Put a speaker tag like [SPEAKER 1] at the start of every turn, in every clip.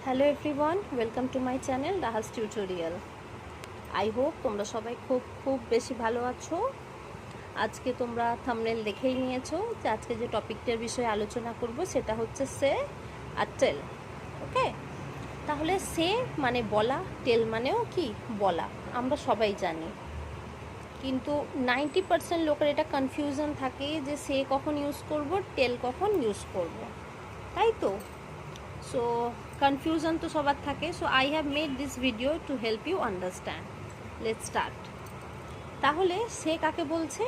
[SPEAKER 1] Hello everyone, welcome to my channel Rahaj tutorial. I hope তোমরা সবাই খুব বেশি ভালো আছো। আজকে তোমরা থাম্বনেল দেখেই নিয়েছো যে আজকে যে টপিকটার বিষয়ে আলোচনা করব সেটা হচ্ছে সে আর টেল। ওকে, তাহলে সে মানে বলা, টেল মানেও কি বলা, আমরা সবাই জানি। কিন্তু 90% লোকের এটা কনফিউশন থাকে যে সে কখন ইউজ করব, টেল কখন ইউজ করব, তাই তো? সো কনফিউশন তো সবার থাকে। So I have made this video to help you understand. Let's start. তাহলে সে কাকে বলছে?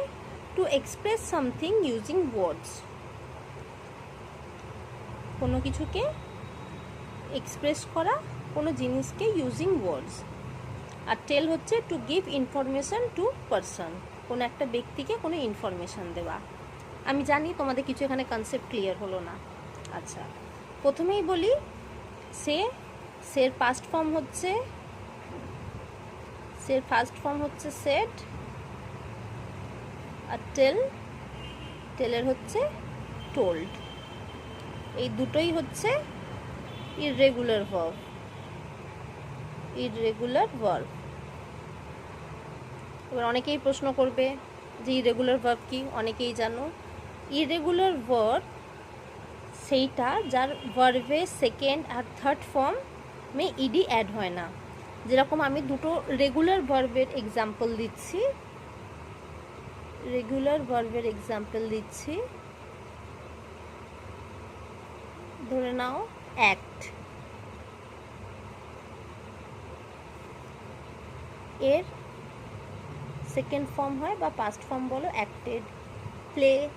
[SPEAKER 1] To express something using words, কোনো কিছুকে এক্সপ্রেস করা, কোনো জিনিসকে ইউজিং ওয়ার্ডস। আর টেল হচ্ছে to give information to person, কোনো একটা ব্যক্তিকে কোনো ইনফরমেশন দেওয়া। আমি জানি তোমাদের কিছু এখানে কনসেপ্ট ক্লিয়ার হলো না। আচ্ছা, প্রথমেই বলি, সের ফার্স্ট ফর্ম হচ্ছে সেড, আর টেলের হচ্ছে টোল্ড। এই দুটোই হচ্ছে ইররেগুলার ভার্ব। এবার অনেকেই প্রশ্ন করবে যে ইররেগুলার ভার্ব কি? অনেকেই জানো। ইররেগুলার ভার্ব সেইটা যার ভার্বের সেকেন্ড আর থার্ড ফর্মে ইডি অ্যাড হয় না। যেরকম আমি দুটো রেগুলার ভার্বের এক্সাম্পল দিচ্ছি। ধরে নাও অ্যাক্ট, এর সেকেন্ড ফর্ম হয় বা পাস্ট ফর্ম বলো অ্যাক্টেড, প্লেড।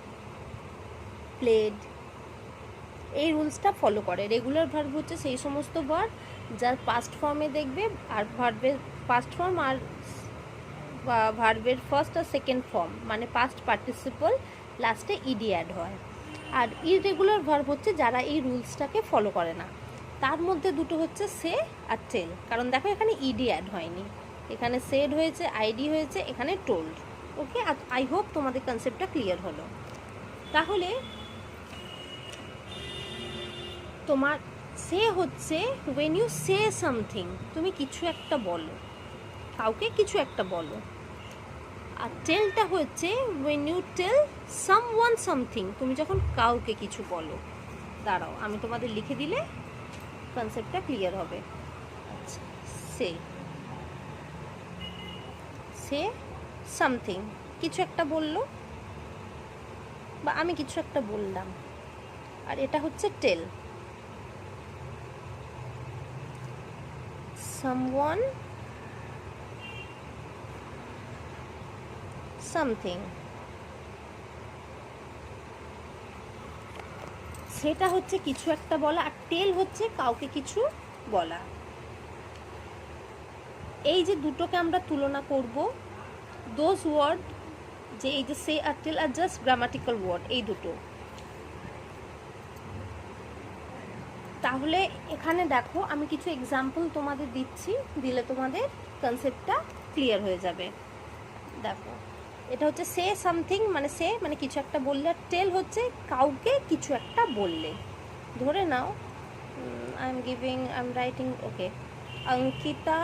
[SPEAKER 1] এই রুলসটা ফলো করে। রেগুলার ভার্ব হচ্ছে সেই সমস্ত ভার্ব যার পাস্ট ফর্মে দেখবে, আর ভার্বের পাস্ট ফর্ম আর ভার্বের ফার্স্ট আর সেকেন্ড ফর্ম মানে পাস্ট পার্টিসিপল লাস্টে ইডি অ্যাড হয়। আর ইররেগুলার ভার্ব হচ্ছে যারা এই রুলসটাকে ফলো করে না। তার মধ্যে দুটো হচ্ছে সে আর টেল। কারণ দেখো এখানে ইডি অ্যাড হয়নি, এখানে সেড হয়েছে, আইডি হয়েছে, এখানে টোল্ড। ওকে, আই হোপ তোমাদের কনসেপ্টটা ক্লিয়ার হলো। তাহলে তোমার সে হচ্ছে when you say something, তুমি কিছু একটা বলো, কাউকে কিছু একটা বলো। আর টেলটা হচ্ছে when you tell someone something, তুমি যখন কাউকে কিছু বলো। দাঁড়াও, আমি তোমাদের লিখে দিলে কনসেপ্টটা ক্লিয়ার হবে। আচ্ছা, সে সামথিং, কিছু একটা বললো বা আমি কিছু একটা বললাম, আর এটা হচ্ছে টেল। someone something, সেটা হচ্ছে কিছু একটা বলা, আর টেল হচ্ছে কাউকে কিছু বলা। এই যে দুটোকে আমরা তুলনা করব, দোজ ওয়ার্ড, যে এই যে সে আর টেল আর জাস্ট গ্রামাটিক্যাল ওয়ার্ড, এই দুটো। তাহলে এখানে দেখো আমি কিছু এক্সাম্পল তোমাদের দিচ্ছি, দিলে তোমাদের কনসেপ্টটা ক্লিয়ার হয়ে যাবে। দেখো, এটা হচ্ছে সে সামথিং মানে সে মানে কিছু একটা বললে, আর টেল হচ্ছে কাউকে কিছু একটা বললে। ধরে now I am writing, okay, Ankita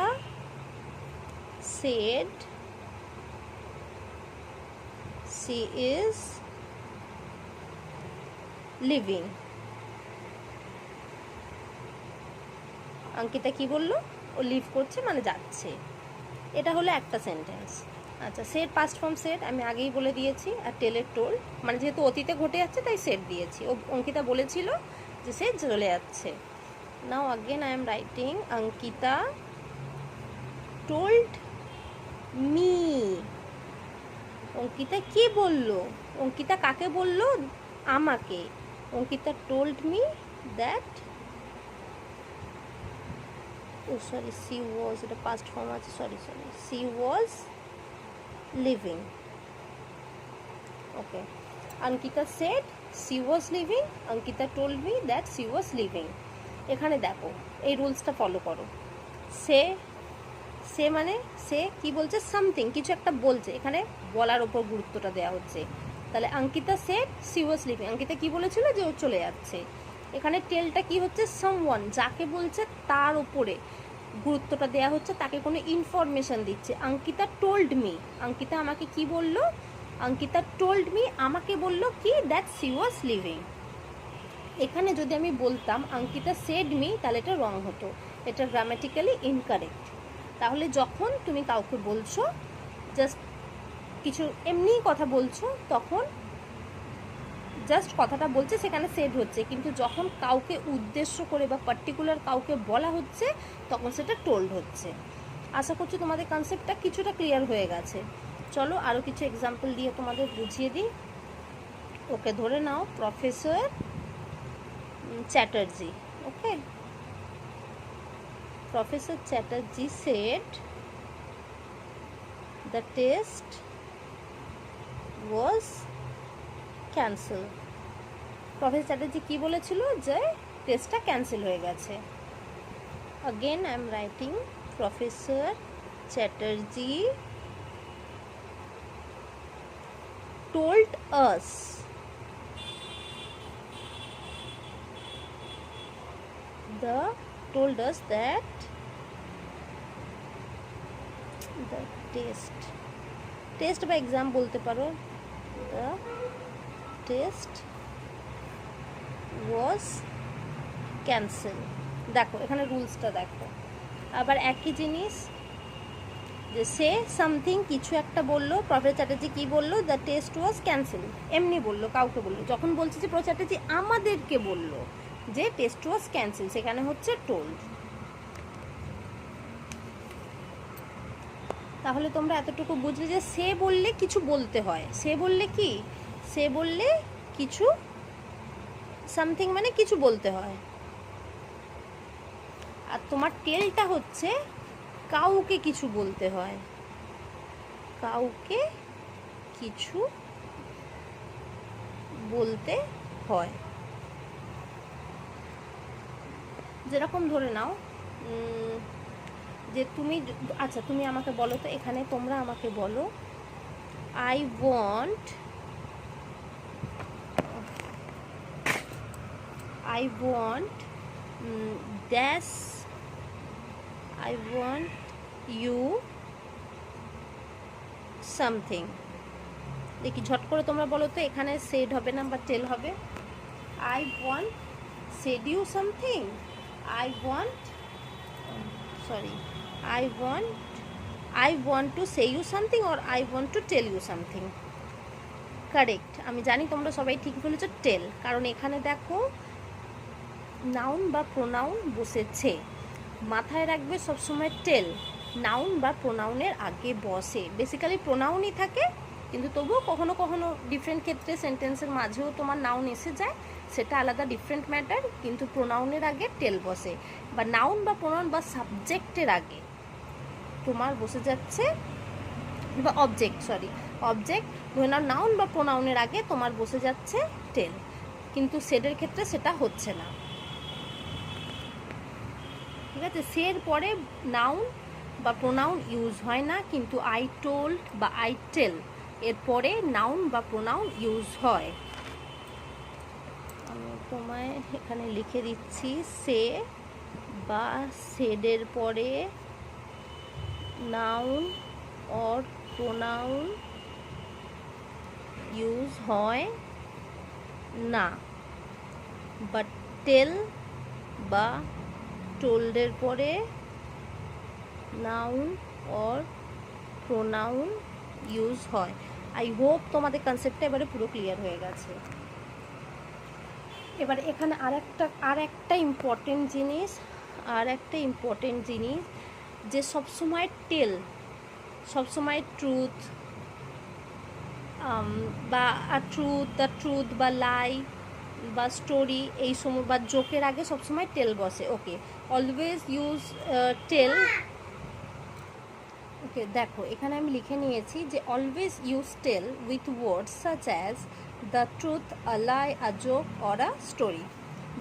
[SPEAKER 1] said she is living. Ankita কি বললো? ও লিভ করছে মানে যাচ্ছে। এটা হলো একটা সেন্টেন্স। আচ্ছা, সেট পাস্ট ফর্ম সেট আমি আগেই বলে দিয়েছি, আর টেলের টোল্ড মানে যেহেতু অতীতে ঘটে যাচ্ছে তাই সেট দিয়েছি। ও অঙ্কিতা বলেছিল যে সে চলে যাচ্ছে। Now again I am writing Ankita told me. Ankita কি বললো? অঙ্কিতা কাকে বললো? আমাকে। Ankita told me that, oh sorry, she was, এটা পাস্ট ফর্ম আছে, sorry, she was living. Okay, Ankita said she was living, Ankita told me that she was living. এখানে দেখো এই রুলসটা ফলো করো। সে মানে সে কি বলছে? সামথিং, কিছু একটা বলছে। এখানে বলার ওপর গুরুত্বটা দেওয়া হচ্ছে। তাহলে Ankita said she was living, Ankita কি বলেছিল? যে ও চলে যাচ্ছে। এখানে টেলটা কি হচ্ছে, সামওয়ান, যাকে বলছে তার উপরে গুরুত্বটা দেওয়া হচ্ছে, তাকে কোনো ইনফরমেশন দিচ্ছে। অঙ্কিতা টোল্ড মি, অঙ্কিতা আমাকে কি বলল, অঙ্কিতা টোল্ড মি, আমাকে বলল কি, দ্যাট শি ওয়াজ লিভিং। এখানে যদি আমি বলতাম অঙ্কিতা সেড মি, তাহলে এটা রং হতো, এটা গ্রামাটিক্যালি ইনকারেক্ট। তাহলে যখন তুমি কাউকে বলছো, জাস্ট কিছু এমনি কথা বলছো, তখন জাস্ট কথাটা বলছে, সেখানে সেড হচ্ছে, কিন্তু যখন কাউকে উদ্দেশ্য করে বা পার্টিকুলার কাউকে বলা হচ্ছে, তখন সেটা টোল্ড হচ্ছে। আশা করছি তোমাদের কনসেপ্টটা কিছুটা ক্লিয়ার হয়ে গেছে। চলো আরও কিছু এক্সাম্পল দিয়ে তোমাদের বুঝিয়ে দিই। ওকে, ধরে নাও professor Chatterjee. Okay, professor Chatterjee said the test was cancel. Professor Chatterjee কি বলেছিল, যে টেস্টটা ক্যান্সেল হয়ে গেছে। again I am writing Professor Chatterjee told us that the test বা exam বলতে পারো, the test was cancelled। দেখো এখানে রুলসটা দেখো, আবার একই জিনিস, যে সে সামথিং, কিছু একটা বললো, প্রফেসর চ্যাটার্জি কি বললো, দ্য টেস্ট ওয়াজ ক্যান্সেল, এমনি বললো, কাউকে বললো। যখন বলছে যে প্রফেসর চ্যাটার্জি আমাদেরকে বললো যে টেস্ট ওয়াজ ক্যান্সেল, সেখানে হচ্ছে টোল্ড। তাহলে তোমরা এতটুকু বুঝলে যে সে বললে কিছু বলতে হয়, সে বললে কি, সে বললে কিছু, সামথিং মানে কিছু বলতে হয়। আর তোমার টেলটা হচ্ছে কাউকে কিছু বলতে হয়, কাউকে কিছু বলতে হয়। যেরকম ধরে নাও যে তুমি, আচ্ছা তুমি আমাকে বলো তো, এখানে তোমরা আমাকে বলো, I want dash, I want you something। দেখি ঝট করে তোমরা বলো তো, এখানে সেড হবে না বা টেল হবে? I want said you something, I want to say you something, or I want to tell you something। Correct, আমি জানি তোমরা সবাই ঠিক বলেছো, টেল, কারণ এখানে দেখো নাউন বা প্রোনাউন বসেছে, মাথায় রাখবে সবসময় টেল নাউন বা প্রোনাউনের আগে বসে। বেসিক্যালি প্রোনাউনই থাকে, কিন্তু তবুও কখনো কখনো ডিফারেন্ট ক্ষেত্রে সেন্টেন্সের মাঝেও তোমার নাউন এসে যায়, সেটা আলাদা ডিফারেন্ট ম্যাটার, কিন্তু প্রোনাউনের আগে টেল বসে। বা নাউন বা প্রোনাউন বা সাবজেক্টের আগে তোমার বসে যাচ্ছে, বা অবজেক্ট ধরে নাও, নাউন বা প্রোনাউনের আগে তোমার বসে যাচ্ছে টেল, কিন্তু সেডের ক্ষেত্রে সেটা হচ্ছে না। ঠিক আছে, সের পরে নাউন বা প্রোনাউন ইউজ হয় না, কিন্তু আই টোল্ড বা আই টেল এর পরে নাউন বা প্রোনাউন ইউজ হয়। আমি তোমায় এখানে লিখে দিচ্ছি, সে বা সেডের পরে নাউন অর প্রোনাউন ইউজ হয় না, বাট টেল বা টোল্ডের পরে নাউন অর প্রোনাউন ইউজ হয়। আই হোপ তোমাদের কনসেপ্টটা এবারে পুরো ক্লিয়ার হয়ে গেছে। এবার এখানে আর একটা ইম্পর্টেন্ট জিনিস, যে সবসময় টেল, সবসময় ট্রুথ বা দ্য ট্রুথ বা লাই বা স্টোরি, এই সময় বা জোকের আগে সবসময় টেল বসে। ওকে, অলওয়েজ ইউজ টেল। ওকে, দেখো এখানে আমি লিখে নিয়েছি যে always use tell with words such as the truth, a lie, a joke or a story.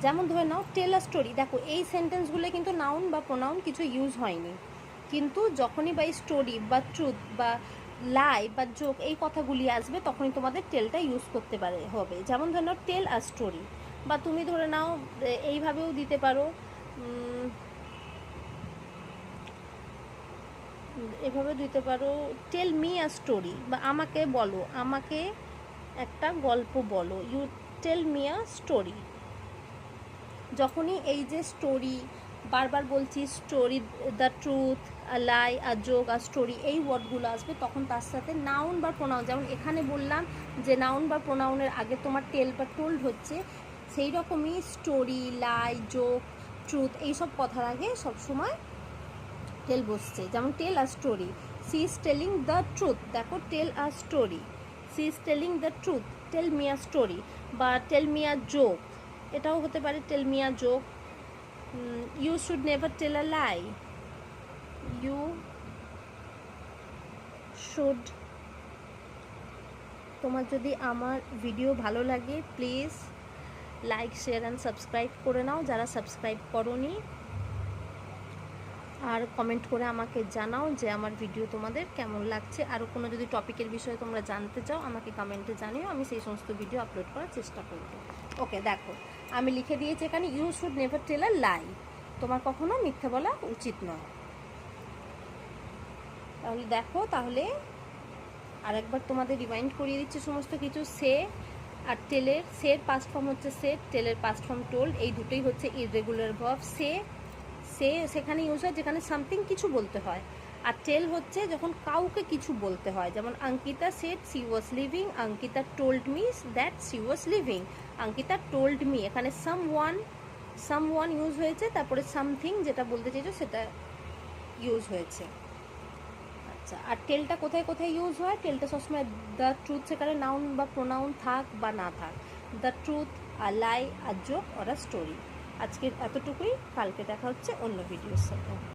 [SPEAKER 1] যেমন ধরে নাও টেল আ স্টোরি, দেখো এই সেন্টেন্সগুলো কিন্তু নাউন বা প্রোনাউন কিছু ইউজ হয়নি, কিন্তু যখনই বা স্টোরি বা ট্রুথ বা লাই বা জোক এই কথাগুলি আসবে, তখনই তোমাদের টেলটা ইউজ করতে হবে। যেমন ধরে নাও টেল আ স্টোরি, বা তুমি ধরে নাও এইভাবেও দিতে পারো, এভাবে দিতে পারো, টেল মি আ স্টোরি, বা আমাকে বলো, আমাকে একটা গল্প বলো, you tell me a story. যখনই এই যে স্টোরি বারবার বলছি, story, the truth, a lie, a joke, a story, এই ওয়ার্ডগুলো আসবে, তখন তার সাথে নাউন বা প্রোনাউন, যেমন এখানে বললাম যে নাউন বা প্রোনাউনের আগে তোমার টেল বা টোল্ড হচ্ছে, সেই রকমই স্টোরি, লাই, জোক, ট্রুথ, এইসব কথার আগে সবসময় টেল বসছে। যেমন tell a story, she is telling the truth, দেখো tell a story, she is telling the truth, tell me a story. বা টেল মি আ জোক, এটাও হতে পারে tell me a joke. You should never tell a lie, you should. তোমার যদি আমার video ভালো লাগে please like, share and subscribe করে নাও যারা সাবস্ক্রাইব করোনি, আর কমেন্ট করে আমাকে জানাও যে আমার ভিডিও তোমাদের কেমন লাগছে। আরও কোনো যদি টপিকের বিষয়ে তোমরা জানতে চাও আমাকে কমেন্টে জানিও, আমি সেই সমস্ত ভিডিও আপলোড করার চেষ্টা করব। ওকে, দেখো আমি লিখে দিয়েছি এখানে, you should never tell a লাই, তোমার কখনো মিথ্যে বলা উচিত নয়। তাহলে দেখো, তাহলে আরেকবার তোমাদের রিমাইন্ড করিয়ে দিচ্ছি সমস্ত কিছু। সে আর টেলের, সের পাস্ট ফর্ম হচ্ছে সেট, টেলের পাস্ট ফর্ম টোল্ড, এই দুটোই হচ্ছে ইররেগুলার ভার্ব। সে সেখানে ইউজ হয় যেখানে সামথিং কিছু বলতে হয়, আর টেল হচ্ছে যখন কাউকে কিছু বলতে হয়। যেমন Ankita said she was living, Ankita told me that she was living, Ankita told me, এখানে সামওয়ান ইউজ হয়েছে, তারপরে সামথিং যেটা বলতে চাইছো সেটা ইউজ হয়েছে। আচ্ছা, আর টেলটা কোথায় কোথায় ইউজ হয়? টেলটা সবসময় দ্য ট্রুথ, সেখানে নাউন বা প্রোনাউন থাক বা না থাক, the truth, a lie, a joke or a story. আজকে এতটুকুই, কালকে দেখা হচ্ছে অন্য ভিডিওর সাথে।